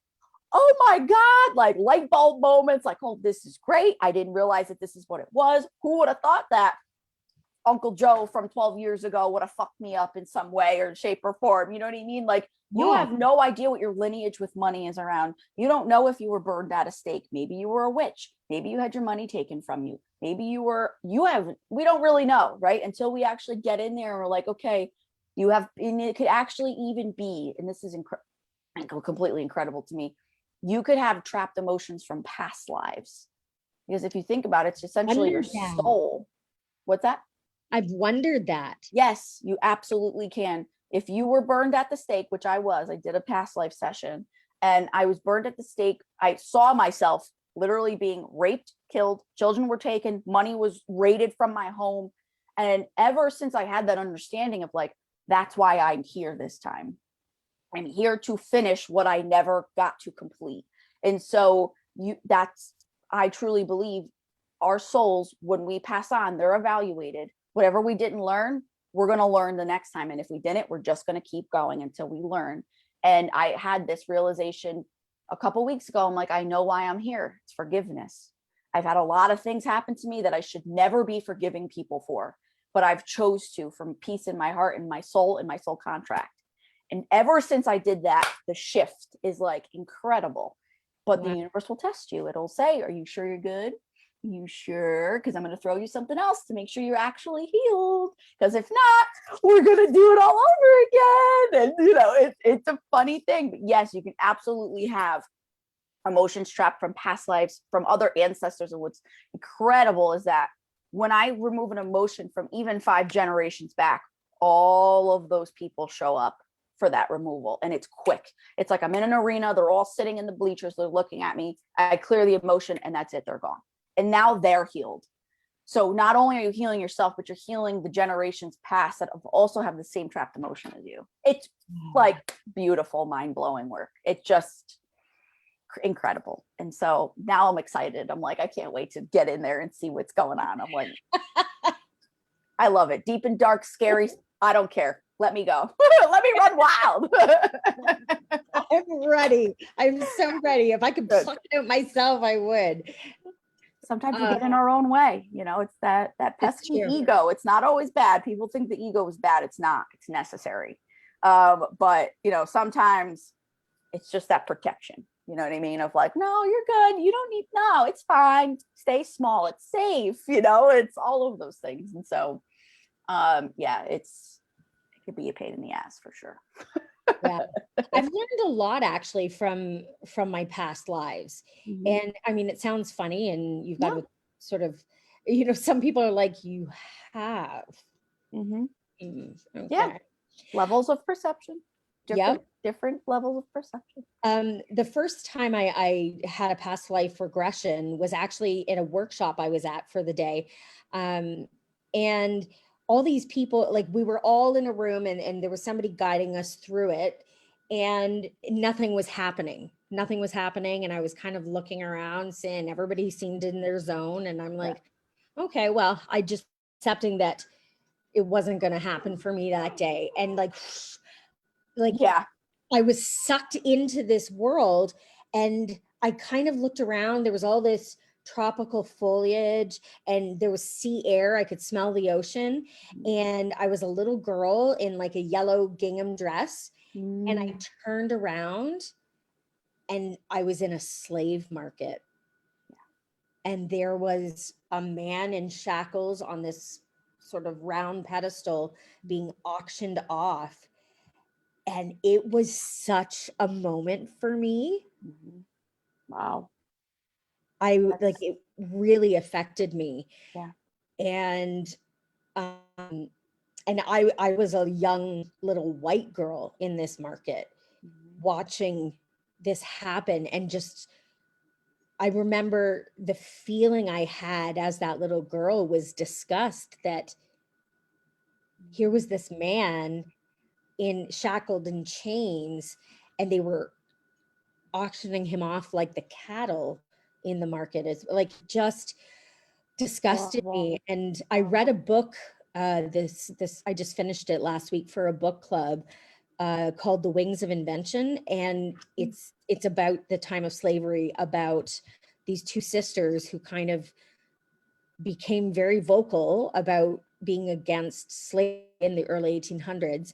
oh my God, like light bulb moments, like, oh, this is great. I didn't realize that this is what it was. Who would have thought that Uncle Joe from 12 years ago would have fucked me up in some way or shape or form? You know what I mean? Like, you have no idea what your lineage with money is around. You don't know if you were burned at a stake. Maybe you were a witch. Maybe you had your money taken from you. Maybe we don't really know, right? Until we actually get in there and we're like, okay, and it could actually even be, and this is completely incredible to me, you could have trapped emotions from past lives. Because if you think about it, it's essentially your soul. What's that? I've wondered that. Yes, you absolutely can. If you were burned at the stake, which I did a past life session, and I was burned at the stake. I saw myself literally being raped, killed, children were taken, money was raided from my home. And ever since I had that understanding of like, that's why I'm here this time. I'm here to finish what I never got to complete. And so I truly believe our souls, when we pass on, they're evaluated. Whatever we didn't learn, we're going to learn the next time. And if we didn't, we're just going to keep going until we learn. And I had this realization a couple weeks ago. I'm like, I know why I'm here. It's forgiveness. I've had a lot of things happen to me that I should never be forgiving people for, but I've chose to, from peace in my heart and my soul contract. And ever since I did that, the shift is like incredible. But the universe will test you. It'll say, are you sure you're good? You sure? Because I'm going to throw you something else to make sure you're actually healed. Because if not, we're going to do it all over again. And, you know, it's a funny thing. But yes, you can absolutely have emotions trapped from past lives, from other ancestors. And what's incredible is that when I remove an emotion from even 5 generations back, all of those people show up for that removal. And it's quick. It's like I'm in an arena. They're all sitting in the bleachers. They're looking at me. I clear the emotion and that's it. They're gone. And now they're healed. So not only are you healing yourself, but you're healing the generations past that also have the same trapped emotion as you. It's like beautiful, mind-blowing work. It's just incredible. And so now I'm excited. I'm like, I can't wait to get in there and see what's going on. I'm like, I love it. Deep and dark, scary. I don't care. Let me go. Let me run wild. I'm ready. I'm so ready. If I could pluck it out myself, I would. Sometimes we get in our own way. You know, it's that pesky ego. It's not always bad. People think the ego is bad. It's not. It's necessary. But, you know, sometimes it's just that protection. You know what I mean? Of like, no, you're good. You don't need, no, it's fine. Stay small. It's safe. You know, it's all of those things. And so, yeah, it could be a pain in the ass for sure. Yeah, I've learned a lot actually from my past lives. Mm-hmm. And I mean, it sounds funny and you've got to sort of, you know, some people are like, you have. Mm-hmm. Okay. Yeah. Levels of perception. Different levels of perception. The first time I had a past life regression was actually in a workshop I was at for the day. And all these people, like we were all in a room and there was somebody guiding us through it and nothing was happening. Nothing was happening. And I was kind of looking around saying everybody seemed in their zone. And I'm like, okay, well, I just accepting that it wasn't going to happen for me that day. And like, yeah, I was sucked into this world and I kind of looked around. There was all this tropical foliage and there was sea air. I could smell the ocean. And I was a little girl in like a yellow gingham dress. And I turned around and I was in a slave market. And there was a man in shackles on this sort of round pedestal being auctioned off. And it was such a moment for me. Wow. It really affected me. Yeah. And I was a young little white girl in this market watching this happen. And just, I remember the feeling I had as that little girl was disgust that here was this man shackled in chains and they were auctioning him off like the cattle in the market. Is like just disgusted me. And I read a book, I just finished it last week for a book club called The Wings of Invention. And it's about the time of slavery, about these 2 sisters who kind of became very vocal about being against slavery in the early 1800s.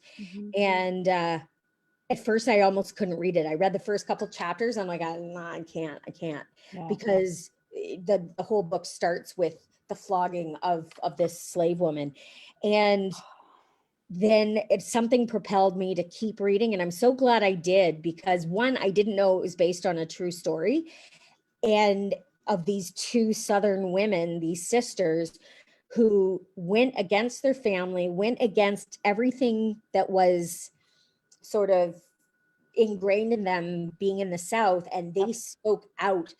And at first I almost couldn't read it. I read the first couple chapters. I'm like, I can't, because the whole book starts with the flogging of this slave woman. And then something propelled me to keep reading. And I'm so glad I did, because one, I didn't know it was based on a true story. And of these 2 Southern women, these sisters who went against their family, went against everything that was sort of ingrained in them being in the South, and they spoke out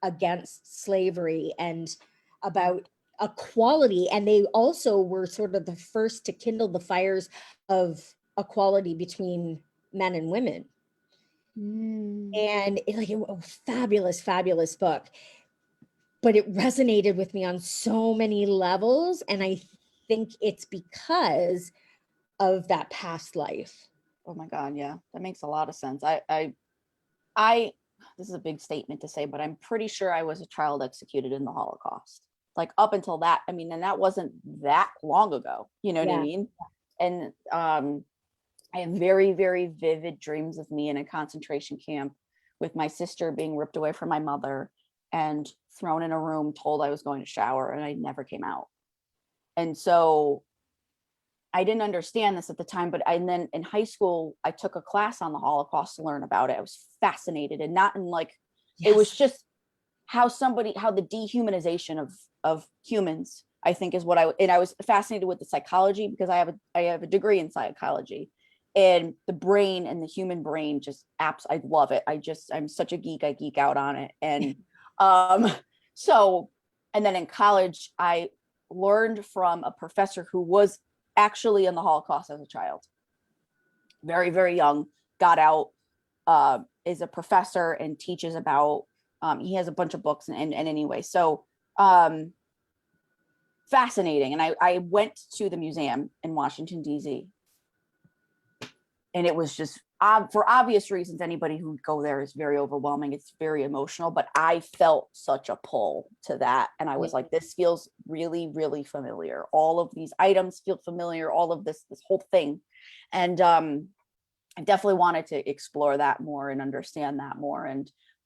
against slavery and about equality. And they also were sort of the first to kindle the fires of equality between men and women. And it was a fabulous, fabulous book. But it resonated with me on so many levels. And I think it's because of that past life. Oh my God. Yeah. That makes a lot of sense. This is a big statement to say, but I'm pretty sure I was a child executed in the Holocaust. Like up until that, I mean, and that wasn't that long ago, you know what I mean? And I have very, very vivid dreams of me in a concentration camp with my sister being ripped away from my mother and thrown in a room, told I was going to shower, and I never came out. And so I didn't understand this at the time, but and then in high school, I took a class on the Holocaust to learn about it. I was fascinated, and not in like, it was just how the dehumanization of humans, I think is what I was fascinated with the psychology, because I have a degree in psychology, and the brain and the human brain I love it. I'm such a geek. I geek out on it. And so, and then in college, I learned from a professor who was actually in the Holocaust as a child, very, very young, got out, is a professor and teaches about, he has a bunch of books and anyway, so fascinating. And I went to the museum in Washington, D.C. and it was just, for obvious reasons, anybody who would go there is very overwhelming. It's very emotional, but I felt such a pull to that. And I was like, this feels really, really familiar. All of these items feel familiar, all of this whole thing. And I definitely wanted to explore that more and understand that more.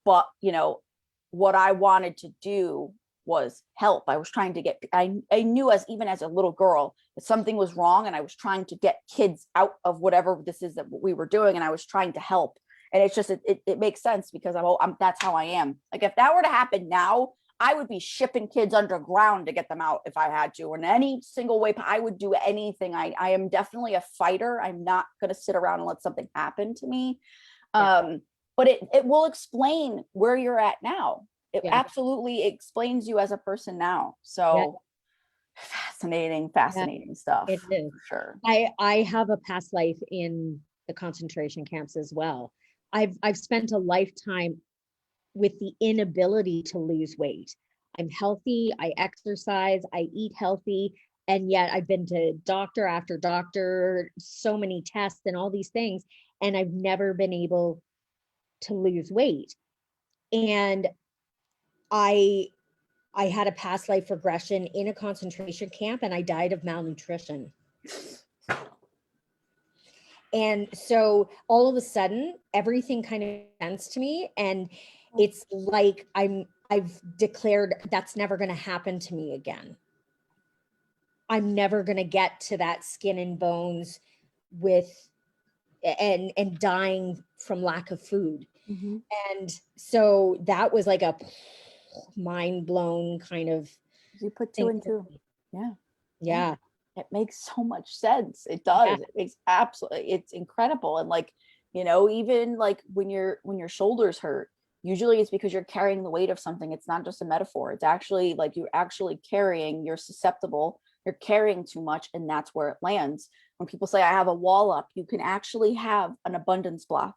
But what I wanted to do was help. I was trying to get, I knew even as a little girl that something was wrong, and I was trying to get kids out of whatever this is that we were doing, and I was trying to help. And it's just, it makes sense, because that's how I am. Like, if that were to happen now, I would be shipping kids underground to get them out if I had to, in any single way. I would do anything. I am definitely a fighter. I'm not going to sit around and let something happen to me. But it will explain where you're at now. It absolutely explains you as a person now. So fascinating stuff. It is. For sure. I have a past life in the concentration camps as well. I've spent a lifetime with the inability to lose weight. I'm healthy, I exercise, I eat healthy, and yet I've been to doctor after doctor, so many tests and all these things, and I've never been able to lose weight. And I had a past life regression in a concentration camp, and I died of malnutrition. And so all of a sudden, everything kind of makes sense to me. And it's like I've declared that's never going to happen to me again. I'm never going to get to that skin and bones and dying from lack of food. Mm-hmm. And so that was like a mind blown kind of. You put two and two. Yeah. It makes so much sense. It does. It makes it's incredible. And like, even like when your shoulders hurt, usually it's because you're carrying the weight of something. It's not just a metaphor. It's actually like you're actually carrying, you're susceptible, you're carrying too much, and that's where it lands. When people say I have a wall up, you can actually have an abundance block.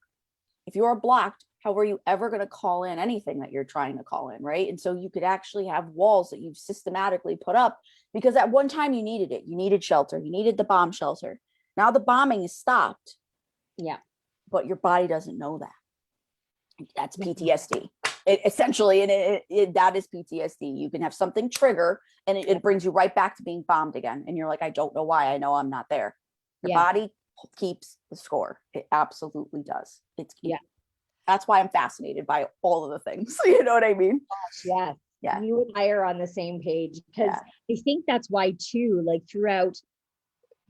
If you are blocked, how are you ever going to call in anything that you're trying to call in, right? And so you could actually have walls that you've systematically put up because at one time you needed it. You needed shelter. You needed the bomb shelter. Now the bombing is stopped. Yeah. But your body doesn't know that. That's PTSD. Essentially, and that is PTSD. You can have something trigger and it brings you right back to being bombed again. And you're like, I don't know why. I know I'm not there. Your body keeps the score. It absolutely does. That's why I'm fascinated by all of the things. You know what I mean? Yeah. You and I are on the same page, because I think that's why too, like throughout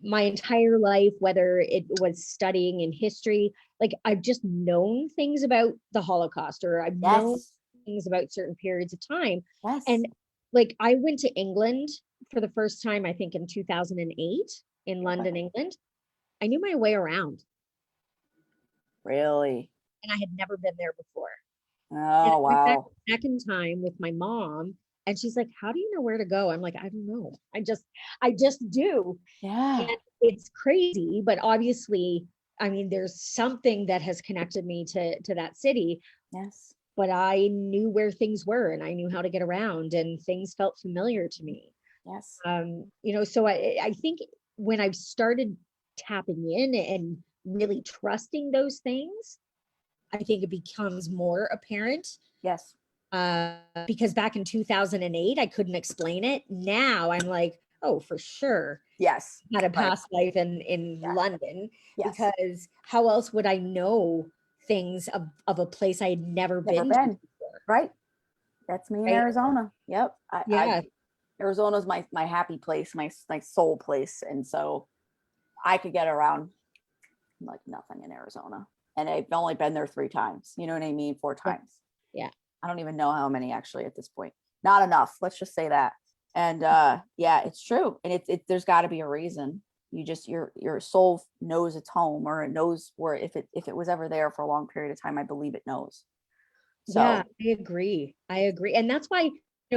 my entire life, whether it was studying in history, like I've just known things about the Holocaust, or I've known things about certain periods of time. And like I went to England for the first time, I think in 2008 in London, England. I knew my way around. Really? And I had never been there before. Oh, wow. Second time with my mom, And she's like, how do you know where to go? I'm like, I don't know. I just do. Yeah. And it's crazy, but obviously, I mean, there's something that has connected me to that city. Yes. But I knew where things were and I knew how to get around and things felt familiar to me. Yes. So I think when I've started tapping in and really trusting those things, I think it becomes more apparent. Yes. Because back in 2008, I couldn't explain it. Now I'm like, oh, for sure. Yes. I had a past life in London, because how else would I know things of a place I had never been to before? Right. That's me in Arizona. Yep. Arizona's my happy place, my soul place. And so I could get around like nothing in Arizona. And I've only been there 3 times. You know what I mean? 4 times. Yeah. I don't even know how many actually at this point. Not enough. Let's just say that. And yeah, it's true. And there's got to be a reason. You just your soul knows its home, or it knows where, if it was ever there for a long period of time, I believe it knows. So yeah, I agree. And that's why,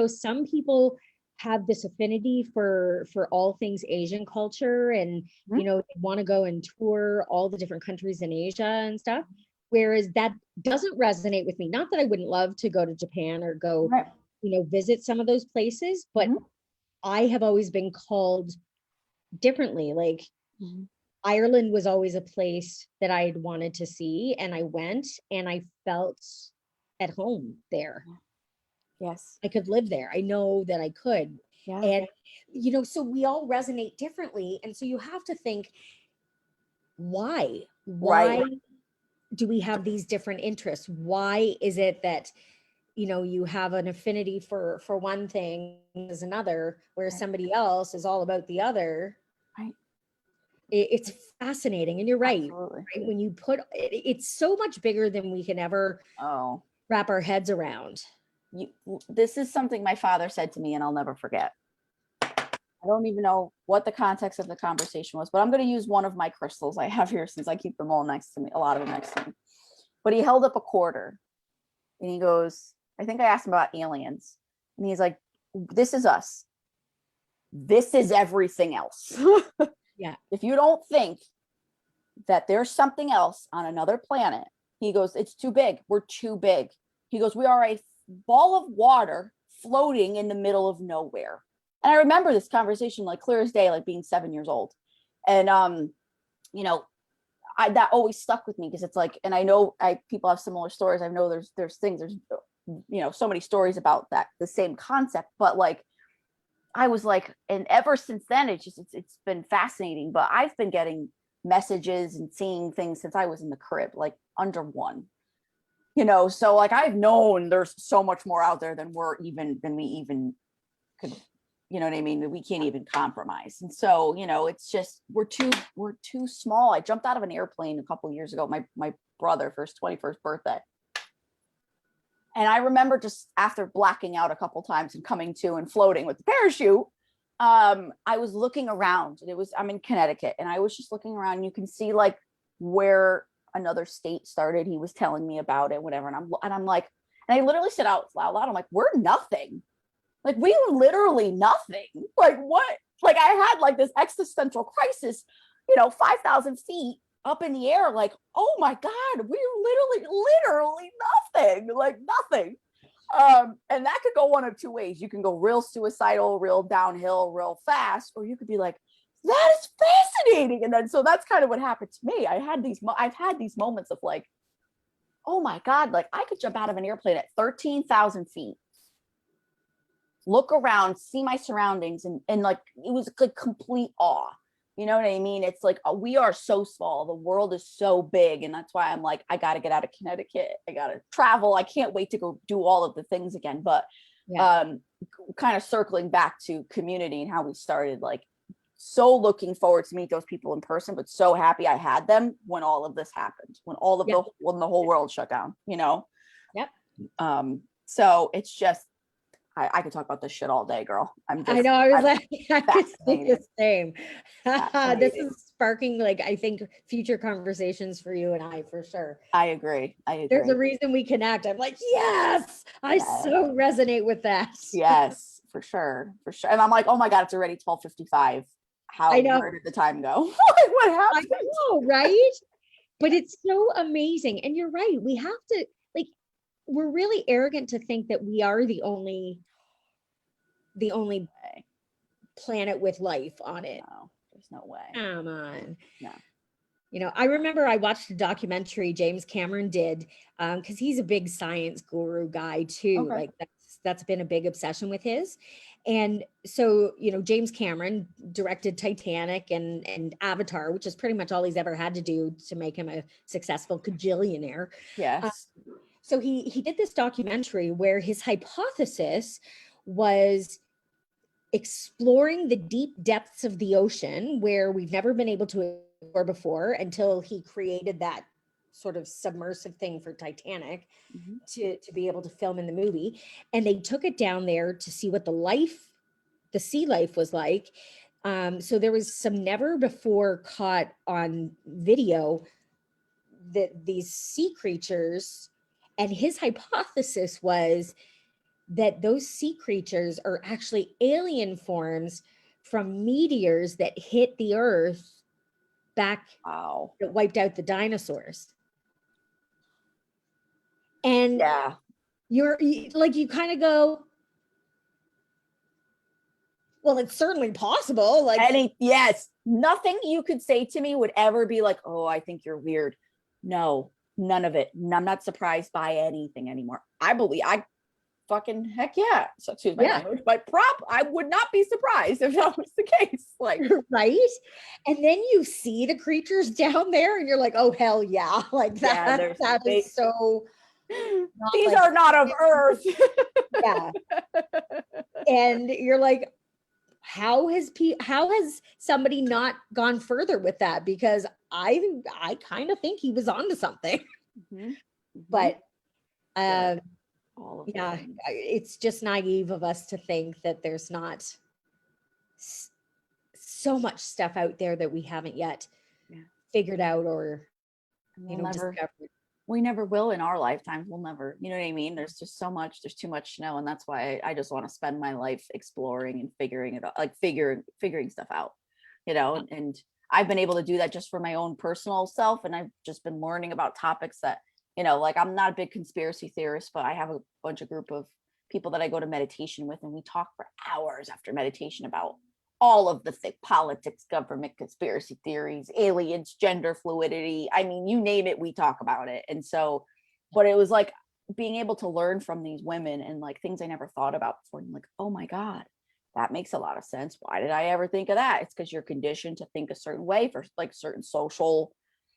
some people have this affinity for all things Asian culture, and they want to go and tour all the different countries in Asia and stuff. Whereas that doesn't resonate with me. Not that I wouldn't love to go to Japan or go, visit some of those places, but I have always been called differently. Like Ireland was always a place that I had wanted to see, and I went and I felt at home there. Yes. I could live there. I know that I could. Yeah. And, so we all resonate differently. And so you have to think, why do we have these different interests? Why is it that, you have an affinity for one thing as another, where somebody else is all about the other? Right. It's fascinating. And you're right. Absolutely. Right? When you put it's so much bigger than we can ever wrap our heads around. This is something my father said to me, and I'll never forget. I don't even know what the context of the conversation was, but I'm going to use one of my crystals I have here, since I keep them all next to me, a lot of them next to me. But he held up a quarter and he goes, I think I asked him about aliens. And he's like, this is us. This is everything else. Yeah. If you don't think that there's something else on another planet, he goes, it's too big. We're too big. He goes, we are a ball of water floating in the middle of nowhere. And I remember this conversation like clear as day, like being 7 years old. And, that always stuck with me, because it's like, and I know people have similar stories. I know there's so many stories about that, the same concept, but like, I was like, and ever since then, it's been fascinating. But I've been getting messages and seeing things since I was in the crib, like under 1. So like I've known there's so much more out there than we even could, you know what I mean? We can't even compromise. And so, it's just, we're too small. I jumped out of an airplane a couple of years ago, my brother for his 21st birthday. And I remember just after blacking out a couple times and coming to and floating with the parachute, I was looking around, and I'm in Connecticut, and I was just looking around. You can see like where another state started. He was telling me about it, whatever. And I'm like, and I literally said out loud, I'm like, we're nothing. Like, we were literally nothing. Like, what? Like, I had like this existential crisis, 5,000 feet up in the air. Like, oh my God, we're literally nothing. Like nothing. And that could go one of 2 ways. You can go real suicidal, real downhill, real fast, or you could be like, that is fascinating. And then, so that's kind of what happened to me. I've had these moments of like, oh my God, like I could jump out of an airplane at 13,000 feet, look around, see my surroundings, and like, it was like complete awe. You know what I mean? It's like, we are so small. The world is so big. And that's why I'm like, I got to get out of Connecticut. I got to travel. I can't wait to go do all of the things again. But kind of circling back to community and how we started, like, so looking forward to meet those people in person, but so happy I had them when all of this happened, when all of when the whole world shut down, Yep. So it's just, I could talk about this shit all day, girl. I know. I was like, I could think the same. This is sparking, like, I think future conversations for you and I, for sure. I agree. There's a reason we connect. I'm like, yes, I Yes. so resonate with that. Yes, for sure. For sure. And I'm like, oh my God, it's already 12:55. I know. Where did the time go? Like, what happened? I know, right? But it's so amazing. And you're right. We have to, like, we're really arrogant to think that we are the only planet with life on it. No, there's no way. Come on. No. You know, I remember I watched a documentary James Cameron did, because he's a big science guru guy too. Okay. Like that's been a big obsession with his. And so, you know, James Cameron directed Titanic and Avatar, which is pretty much all he's ever had to do to make him a successful cajillionaire. Yes. So he did this documentary where his hypothesis was exploring the deep depths of the ocean where we've never been able to explore before, until he created that sort of submersive thing for Titanic to be able to film in the movie. And they took it down there to see what the sea life was like. So there was some never before caught on video that these sea creatures, and his hypothesis was that those sea creatures are actually alien forms from meteors that hit the earth back, Wow. that wiped out the dinosaurs. And yeah, you're like, you kind of go, well, it's certainly possible. Like, yes, nothing you could say to me would ever be like, oh, I think you're weird. No, none of it. I'm not surprised by anything anymore. I fucking heck yeah. So excuse my language, but I would not be surprised if that was the case. Like, right. And then you see the creatures down there and you're like, oh hell yeah. Like that is so, these are not of Earth. Yeah. And you're like, how has somebody not gone further with that? Because I kind of think he was onto something. But yeah, it's just naive of us to think that there's not so much stuff out there that we haven't yet figured out or discovered. We never will in our lifetimes. We'll never, you know what I mean? There's just so much, there's too much to know. And that's why I just want to spend my life exploring and figuring it out, like figuring stuff out, you know, and I've been able to do that just for my own personal self. And I've just been learning about topics that, you know, like I'm not a big conspiracy theorist, but I have a bunch of group of people that I go to meditation with, and we talk for hours after meditation about all of the politics, government, conspiracy theories, aliens, gender fluidity. I mean, you name it, we talk about it. And so, but it was like being able to learn from these women and like things I never thought about before. I'm like, oh my God, that makes a lot of sense. Why did I ever think of that? It's because you're conditioned to think a certain way for like certain social,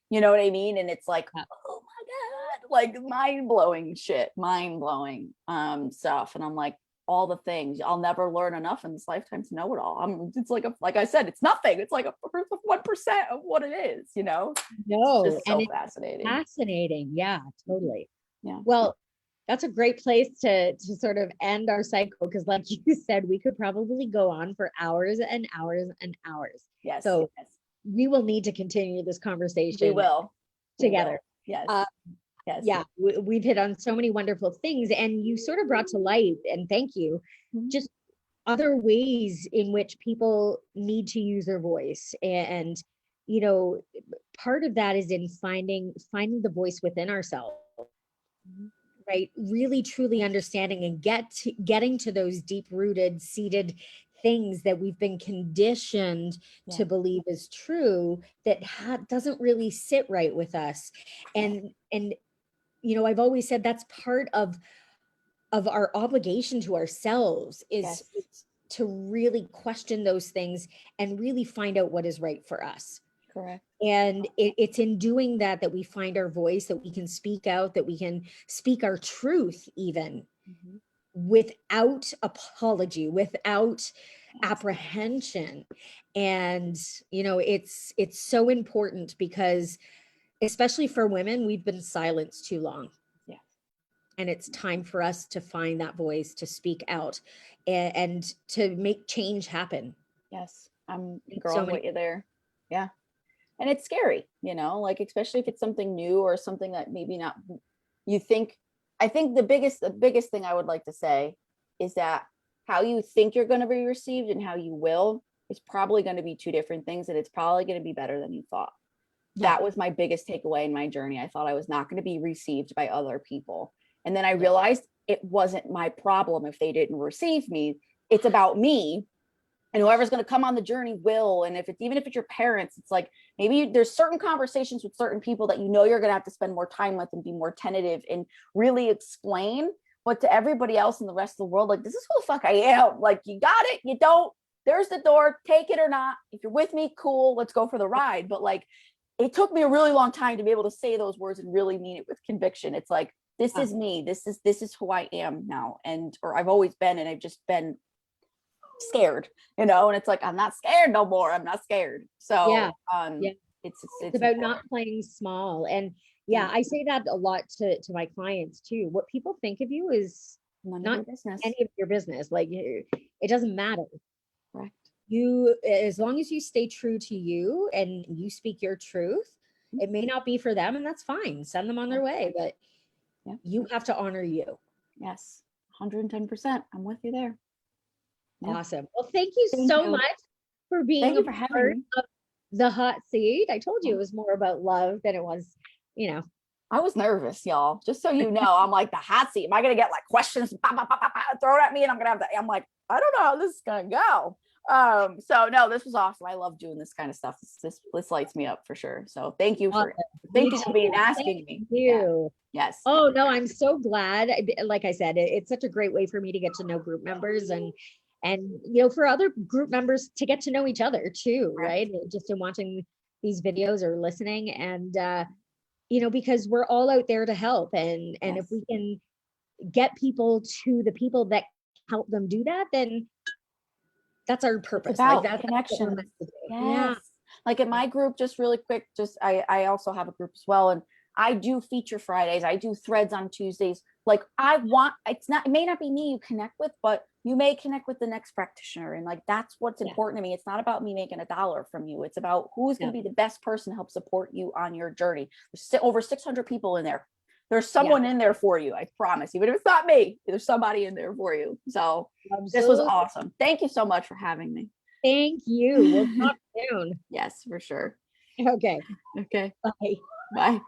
you know what I mean? And it's like, oh my God, like mind-blowing stuff. And I'm like, all the things I'll never learn enough in this lifetime to know it all. It's like like I said, it's nothing. It's like 1% of what it is, you know? No, it's just so and fascinating. Fascinating. Yeah, totally. Yeah. Well, that's a great place to sort of end our cycle, because like you said, we could probably go on for hours and hours and hours. Yes. So we will need to continue this conversation. We will. Together. Yes. Yes. Yeah, we've hit on so many wonderful things, and you sort of brought to light, and thank you, just other ways in which people need to use their voice. And, you know, part of that is in finding the voice within ourselves, right? Really, truly understanding and getting to those deep rooted, seated things that we've been conditioned to believe is true that doesn't really sit right with us. And you know, I've always said that's part of our obligation to ourselves is to really question those things and really find out what is right for us. Correct. And it's in doing that we find our voice, that we can speak out, that we can speak our truth even without apology, without apprehension. And, you know, it's so important because especially for women, we've been silenced too long. Yeah. And it's time for us to find that voice, to speak out and to make change happen. Yes. I'm growing with you there. Yeah. And it's scary, you know, like, especially if it's something new or something that maybe not you think. I think the biggest thing I would like to say is that how you think you're going to be received and how you will is probably going to be two different things, and it's probably going to be better than you thought. Yeah. That was my biggest takeaway in my journey. I thought I was not going to be received by other people. And then I realized it wasn't my problem if they didn't receive me. It's about me. And whoever's going to come on the journey will. And if it's even if it's your parents, it's like maybe there's certain conversations with certain people that you know you're going to have to spend more time with and be more tentative and really explain. But to everybody else in the rest of the world, like, this is who the fuck I am. Like, you got it, you don't. There's the door, take it or not. If you're with me, cool, let's go for the ride. But like, it took me a really long time to be able to say those words and really mean it with conviction. It's like, this is me. This is who I am now. And, or I've always been, and I've just been scared, you know, and it's like, I'm not scared no more. I'm not scared. So it's about important. not playing small. And I say that a lot to my clients too. What people think of you is not any of your business. Like, it doesn't matter. Correct. You, as long as you stay true to you and you speak your truth, it may not be for them, and that's fine. Send them on their way, but you have to honor you. Yes, 110%. I'm with you there. Awesome. Well, thank you so much for being a part of the hot seat. I told you it was more about love than it was, you know. I was nervous, y'all. Just so you know, I'm like, the hot seat. Am I gonna get like questions thrown at me, and I'm gonna have to? I'm like, I don't know how this is gonna go. So no, this was awesome. I love doing this kind of stuff. This lights me up for sure. So thank you for being asking me. Thank you. Yeah. Yes. Oh no, I'm so glad. Like I said, it's such a great way for me to get to know group members and you know, for other group members to get to know each other too, right? Just in watching these videos or listening, and you know, because we're all out there to help, and if we can get people to the people that help them do that, then that's our purpose. It's about like connection. Yes. Like in my group, just really quick, I also have a group as well, and I do feature Fridays. I do threads on Tuesdays. Like, it may not be me you connect with, but you may connect with the next practitioner. And like, that's what's important to me. It's not about me making $1 from you. It's about who's going to be the best person to help support you on your journey. There's over 600 people in there. There's someone in there for you. I promise. Even if it's not me, there's somebody in there for you. So This was awesome. Thank you so much for having me. Thank you. We'll talk soon. Yes, for sure. Okay. Okay. Bye. Bye.